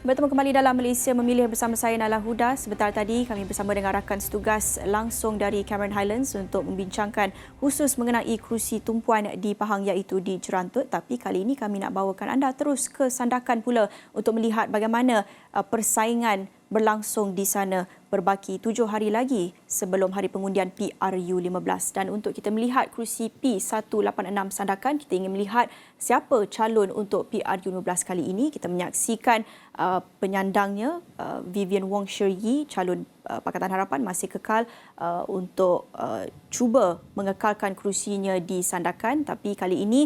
Bertemu kembali dalam Malaysia Memilih bersama saya Nala Huda. Sebentar tadi kami bersama dengan rakan setugas langsung dari Cameron Highlands untuk membincangkan khusus mengenai kerusi tumpuan di Pahang iaitu di Jerantut. Tapi kali ini kami nak bawakan anda terus ke Sandakan pula untuk melihat bagaimana persaingan berlangsung di sana berbaki 7 hari lagi sebelum hari pengundian PRU15. Dan untuk kita melihat kerusi P186 Sandakan, kita ingin melihat siapa calon untuk PRU15 kali ini. Kita menyaksikan penyandangnya Vivian Wong Sheryi, calon Pakatan Harapan masih kekal untuk cuba mengekalkan kerusinya di Sandakan. Tapi kali ini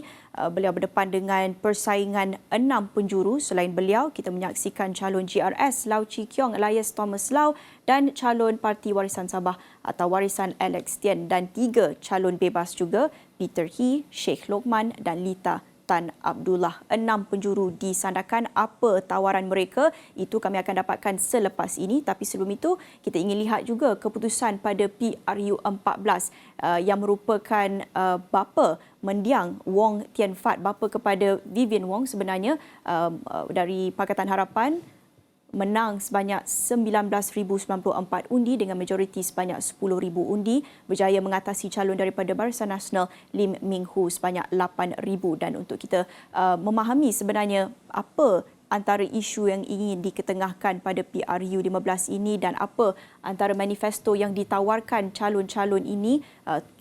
beliau berdepan dengan persaingan 6 penjuru. Selain beliau, kita menyaksikan calon GRS Lau Chi Kiong Elias Thomas Lau dan calon Parti Warisan Sabah atau Warisan Alex Tien, dan 3 calon bebas juga, Peter He, Sheikh Lokman dan Lita Tan Abdullah. 6 penjuru di Sandakan. Apa tawaran mereka? Itu kami akan dapatkan selepas ini. Tapi sebelum itu, kita ingin lihat juga keputusan pada PRU14 yang merupakan bapa mendiang Wong Tien Fat, bapa kepada Vivian Wong sebenarnya, dari Pakatan Harapan, menang sebanyak 19,094 undi dengan majoriti sebanyak 10,000 undi, berjaya mengatasi calon daripada Barisan Nasional Lim Ming Hu sebanyak 8,000. Dan untuk kita memahami sebenarnya apa antara isu yang ingin diketengahkan pada PRU15 ini dan apa antara manifesto yang ditawarkan calon-calon ini,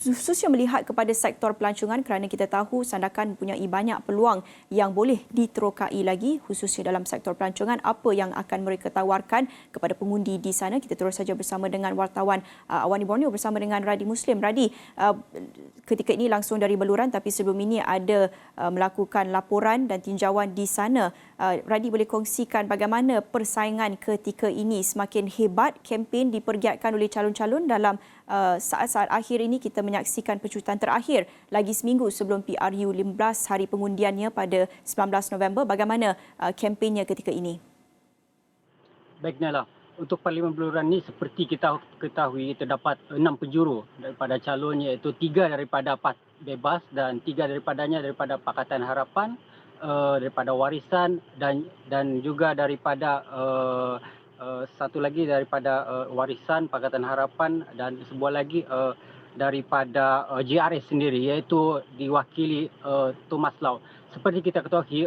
khususnya melihat kepada sektor pelancongan, kerana kita tahu Sandakan mempunyai banyak peluang yang boleh diterokai lagi khususnya dalam sektor pelancongan. Apa yang akan mereka tawarkan kepada pengundi di sana? Kita terus saja bersama dengan wartawan Awani Borneo bersama dengan Radi Muslim. Radi, ketika ini langsung dari Beluran, tapi sebelum ini ada melakukan laporan dan tinjauan di sana. Radi boleh kongsikan bagaimana persaingan ketika ini? Semakin hebat kempen dipergiatkan oleh calon-calon dalam saat-saat akhir ini. Kita menyaksikan pencuitan terakhir lagi seminggu sebelum PRU15 hari pengundiannya pada 19 November. Bagaimana kempennya ketika ini? Baik Nala, untuk Parlimen Beluran ini seperti kita ketahui terdapat 6 penjuru daripada calon, iaitu 3 daripada bebas dan 3 daripadanya daripada Pakatan Harapan, daripada Warisan dan juga daripada satu lagi daripada Warisan Pakatan Harapan dan sebuah lagi daripada GRS sendiri, iaitu diwakili Thomas Lau. Seperti kita ketahui,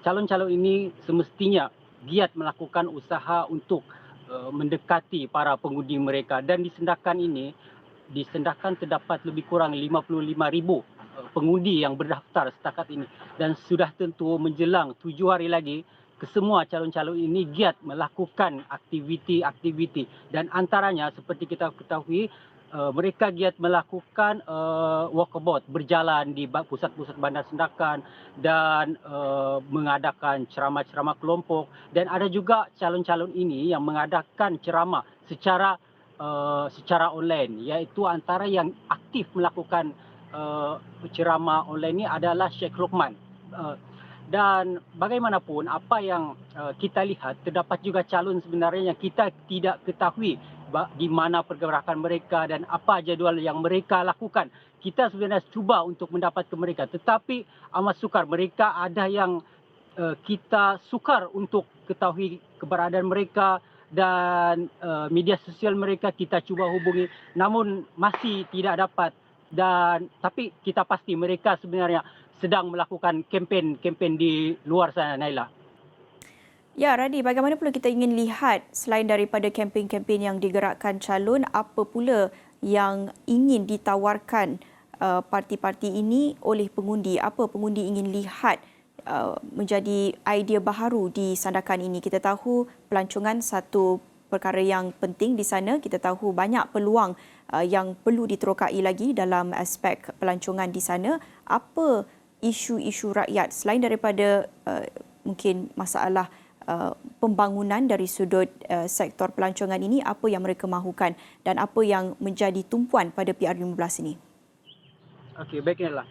calon-calon ini semestinya giat melakukan usaha untuk mendekati para pengundi mereka, dan di Sandakan terdapat lebih kurang 55,000 pengundi yang berdaftar setakat ini, dan sudah tentu menjelang 7 hari lagi kesemua calon-calon ini giat melakukan aktiviti, dan antaranya seperti kita ketahui mereka giat melakukan walkabout, berjalan di pusat-pusat bandar Sandakan dan mengadakan ceramah-ceramah kelompok, dan ada juga calon-calon ini yang mengadakan ceramah secara online, iaitu antara yang aktif melakukan ceramah online ini adalah Sheikh Lokman. Dan bagaimanapun apa yang kita lihat, terdapat juga calon sebenarnya yang kita tidak ketahui di mana pergerakan mereka dan apa jadual yang mereka lakukan. Kita sebenarnya cuba untuk mendapat ke mereka, tetapi amat sukar, mereka ada yang kita sukar untuk ketahui keberadaan mereka, dan media sosial mereka kita cuba hubungi namun masih tidak dapat. Tapi kita pasti mereka sebenarnya sedang melakukan kempen di luar sana, Naila. Ya, Radi, bagaimana pula kita ingin lihat selain daripada kempen-kempen yang digerakkan calon, apa pula yang ingin ditawarkan parti-parti ini oleh pengundi? Apa pengundi ingin lihat menjadi idea baharu di Sandakan ini? Kita tahu pelancongan satu perkara yang penting di sana. Kita tahu banyak peluang yang perlu diterokai lagi dalam aspek pelancongan di sana. Apa isu-isu rakyat selain daripada mungkin masalah pembangunan dari sudut sektor pelancongan ini, apa yang mereka mahukan dan apa yang menjadi tumpuan pada PR15 ini? Okey, baiklah.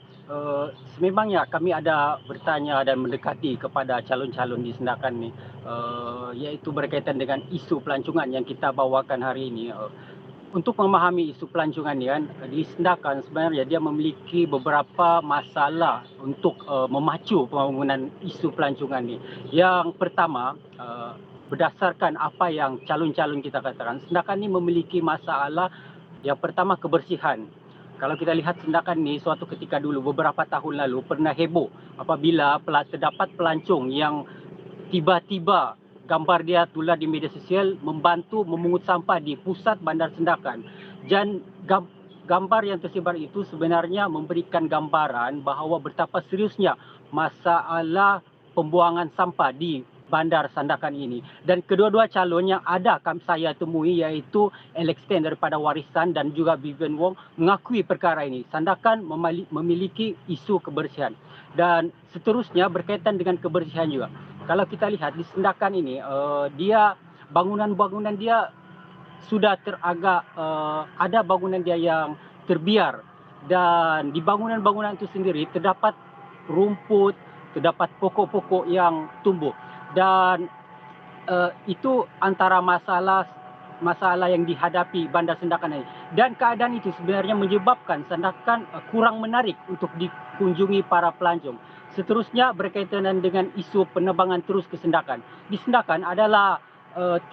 Sememangnya kami ada bertanya dan mendekati kepada calon-calon di Sandakan ni, iaitu berkaitan dengan isu pelancongan yang kita bawakan hari ini. Untuk memahami isu pelancongan ni kan, di Sandakan sebenarnya dia memiliki beberapa masalah untuk memacu pembangunan isu pelancongan ni. Yang pertama, berdasarkan apa yang calon-calon kita katakan. Sendakan ini memiliki masalah yang pertama kebersihan. Kalau kita lihat sendakan ni suatu ketika dulu beberapa tahun lalu pernah heboh apabila terdapat pelancong yang tiba-tiba gambar dia tular di media sosial membantu memungut sampah di pusat bandar Sendakan. Dan gambar yang tersebar itu sebenarnya memberikan gambaran bahawa betapa seriusnya masalah pembuangan sampah di bandar Sandakan ini. Dan kedua-dua calon yang ada saya temui iaitu Alex Ten daripada Warisan dan juga Vivian Wong mengakui perkara ini. Sandakan memiliki isu kebersihan. Dan seterusnya berkaitan dengan kebersihan juga. Kalau kita lihat di Sandakan ini, dia bangunan-bangunan dia sudah teragak, ada bangunan dia yang terbiar. Dan di bangunan-bangunan itu sendiri terdapat rumput, terdapat pokok-pokok yang tumbuh. Dan itu antara masalah yang dihadapi bandar Sandakan ini. Dan keadaan itu sebenarnya menyebabkan Sandakan kurang menarik untuk dikunjungi para pelancong. Seterusnya berkaitan dengan isu penerbangan terus ke Sandakan. Di Sandakan adalah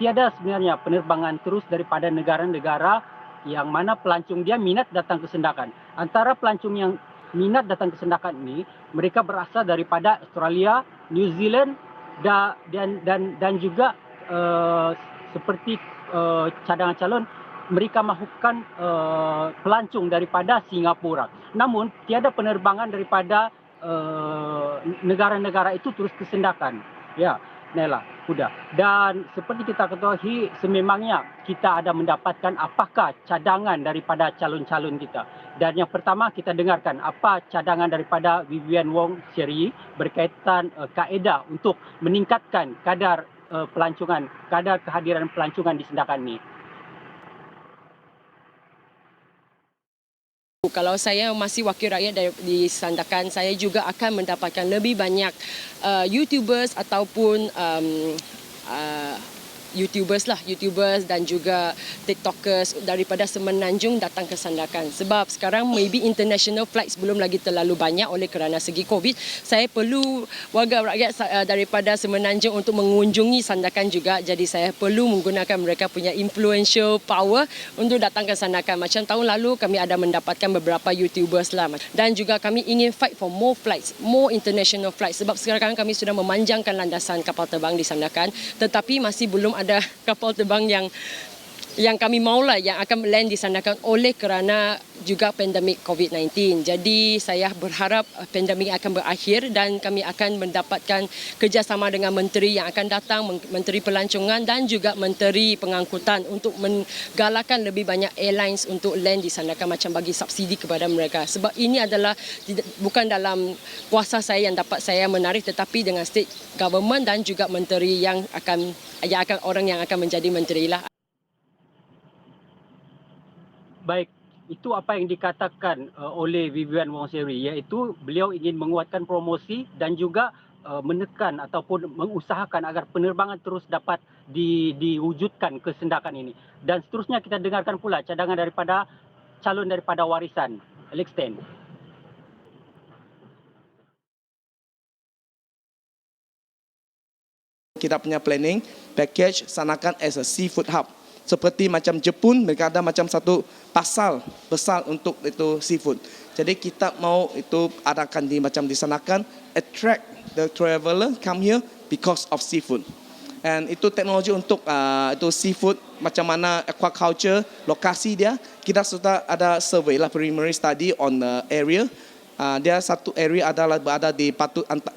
tiada sebenarnya penerbangan terus daripada negara-negara yang mana pelancong dia minat datang ke Sandakan. Antara pelancong yang minat datang ke Sandakan ini, mereka berasal daripada Australia, New Zealand dan juga seperti cadangan calon, mereka mahukan pelancong daripada Singapura. Namun tiada penerbangan daripada negara-negara itu terus ke Sandakan. Ya, Nela, sudah. Dan seperti kita ketahui, sememangnya kita ada mendapatkan apakah cadangan daripada calon-calon kita. Dan yang pertama kita dengarkan apa cadangan daripada Vivian Wong Seri berkaitan kaedah untuk meningkatkan kadar pelancongan, kadar kehadiran pelancongan di Sandakan ini. Kalau saya masih wakil rakyat di Sandakan, saya juga akan mendapatkan lebih banyak YouTubers ataupun YouTubers dan juga TikTokers daripada Semenanjung datang ke Sandakan. Sebab sekarang maybe international flights belum lagi terlalu banyak oleh kerana segi COVID. Saya perlu warga rakyat daripada Semenanjung untuk mengunjungi Sandakan juga. Jadi saya perlu menggunakan mereka punya influential power untuk datang ke Sandakan. Macam tahun lalu kami ada mendapatkan beberapa YouTubers lah. Dan juga kami ingin fight for more flights, more international flights. Sebab sekarang kami sudah memanjangkan landasan kapal terbang di Sandakan. Tetapi masih belum ada kapal terbang yang kami maulah yang akan land di Sandakan oleh kerana juga pandemik COVID-19. Jadi saya berharap pandemik akan berakhir dan kami akan mendapatkan kerjasama dengan menteri yang akan datang, menteri pelancongan dan juga menteri pengangkutan untuk menggalakkan lebih banyak airlines untuk land di Sandakan, macam bagi subsidi kepada mereka. Sebab ini adalah bukan dalam kuasa saya yang dapat saya menarik, tetapi dengan state government dan juga menteri yang akan orang yang akan menjadi menteri lah. Baik, itu apa yang dikatakan oleh Vivian Wong Seri, iaitu beliau ingin menguatkan promosi dan juga menekan ataupun mengusahakan agar penerbangan terus dapat diwujudkan ke Sandakan ini. Dan seterusnya kita dengarkan pula cadangan daripada calon daripada Warisan, Alex Ten. Kita punya planning package Sandakan as a seafood hub. Seperti macam Jepun, mereka ada macam satu pasar besar untuk itu seafood. Jadi kita mau itu adakan di Sandakan, attract the traveller come here because of seafood. And itu teknologi untuk itu seafood, macam mana aquaculture, lokasi dia. Kita sudah ada survey lah, preliminary study on the area. Dia satu area adalah berada di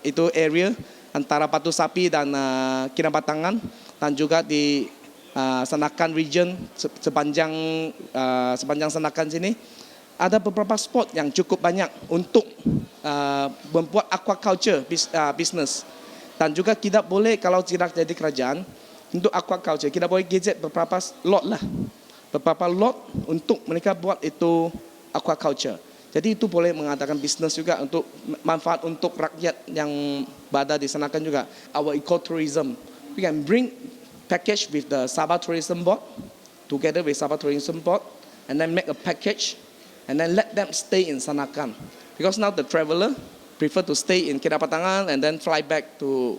itu area antara Patu Sapi dan Kinabatangan, dan juga di Sandakan region sepanjang Sandakan sini ada beberapa spot yang cukup banyak untuk membuat aquaculture business. Dan juga kita boleh, kalau tidak jadi kerajaan untuk aquaculture, kita boleh gadget beberapa lot untuk mereka buat itu aquaculture. Jadi itu boleh mengadakan bisnes juga untuk manfaat untuk rakyat yang berada di Sandakan juga. Our ecotourism, we can bring package with the Sabah Tourism Board, together with Sabah Tourism Board, and then make a package, and then let them stay in Sandakan. Because now the traveller, prefer to stay in Kinabatangan and then fly back to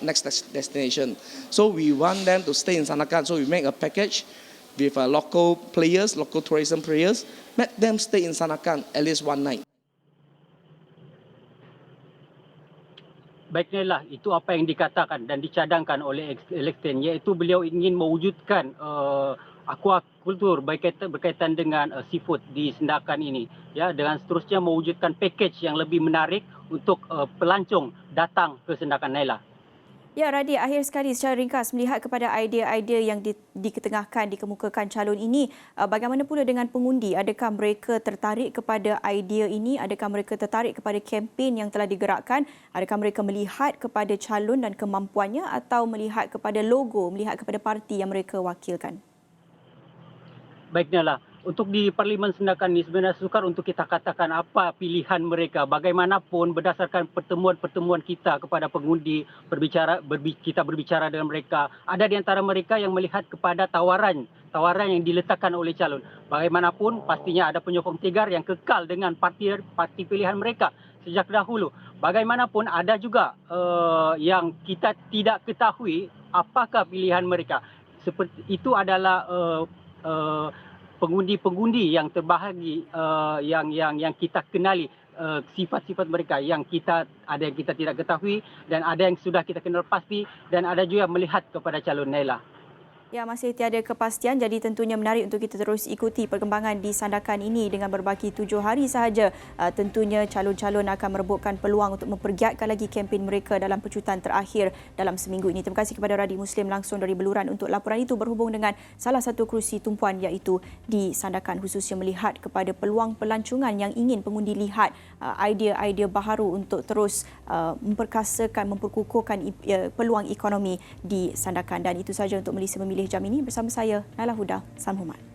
next destination. So we want them to stay in Sandakan. So we make a package with local players, local tourism players, let them stay in Sandakan at least one night. Baiknya lah, itu apa yang dikatakan dan dicadangkan oleh Alexten, iaitu beliau ingin mewujudkan aquaculture berkaitan dengan seafood di Sandakan ini, ya, dengan seterusnya mewujudkan package yang lebih menarik untuk pelancong datang ke Sandakan Naila. Ya, Radhi, akhir sekali secara ringkas melihat kepada idea-idea yang diketengahkan, dikemukakan calon ini, bagaimana pula dengan pengundi? Adakah mereka tertarik kepada idea ini? Adakah mereka tertarik kepada kempen yang telah digerakkan? Adakah mereka melihat kepada calon dan kemampuannya atau melihat kepada logo, melihat kepada parti yang mereka wakilkan? Baiknya lah, untuk di Parlimen Sandakan ini sebenarnya sukar untuk kita katakan apa pilihan mereka. Bagaimanapun berdasarkan pertemuan-pertemuan kita kepada pengundi, kita berbicara dengan mereka. Ada di antara mereka yang melihat kepada tawaran yang diletakkan oleh calon. Bagaimanapun pastinya ada penyokong tegar yang kekal dengan parti pilihan mereka sejak dahulu. Bagaimanapun ada juga yang kita tidak ketahui apakah pilihan mereka. Seperti itu adalah pengundi-pengundi yang terbahagi yang kita kenali, sifat-sifat mereka yang ada yang kita tidak ketahui dan ada yang sudah kita kenal pasti dan ada juga melihat kepada calon Naila. Ya, masih tiada kepastian, jadi tentunya menarik untuk kita terus ikuti perkembangan di Sandakan ini dengan berbaki 7 hari sahaja. Tentunya calon-calon akan merebutkan peluang untuk mempergiatkan lagi kempen mereka dalam pecutan terakhir dalam seminggu ini. Terima kasih kepada Radhi Muslim langsung dari Beluran untuk laporan itu berhubung dengan salah satu kerusi tumpuan iaitu di Sandakan, khususnya melihat kepada peluang pelancongan yang ingin pengundi lihat idea-idea baharu untuk terus memperkasakan, memperkukuhkan peluang ekonomi di Sandakan. Dan itu saja untuk Malaysia Memilih jam ini bersama saya, Naila Huda. Salam hormat.